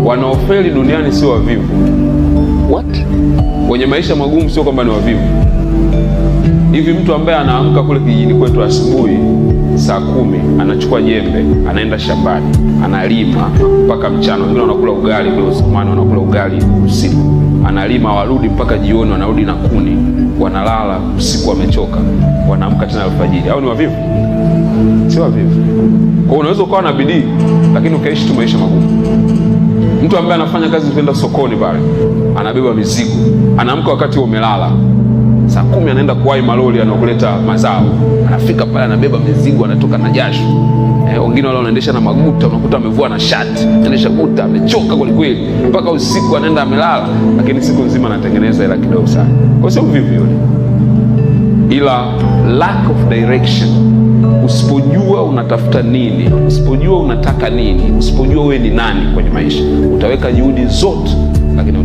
Wanaofeli duniani sio wavivu. What? Wenye maisha magumu sio kwamba ni wavivu. Hivi mtu ambaye anaamka kule kijijini kwetu asubuhi saa 10, anachukua jembe, anaenda shambani, analima mpaka mchana, wengine wanakula ugali kule usikumani, wanakula ugali usiku, analima, warudi mpaka jioni, wanarudi na kuni, wanalala usiku, wamechoka, wanaamka tena alfajiri. Hao ni wavivu? Sio wavivu. Kwa unaweza ukawa na bidii lakini ukaishi tu maisha magumu. Mtu ambaye anafanya kazi kwenda sokoni pale, anabeba mizigo, anaamka wakati umelala, saa 10 anaenda kuwai malori anakuleta mazao, anafika pale anabeba mizigo, anatoka na jasho. Wengine wale wanaendesha na maguta, unakuta amevua na shati, anaendesha guta, amechoka kweli kweli, mpaka usiku anaenda amelala, lakini siku nzima anatengeneza hela kidogo sana. Kwa sio vipi yule, ila lack of direction. Usipojua unatafuta nini, usipojua unataka nini, usipojua wewe ni nani kwenye maisha, utaweka juhudi zote lakini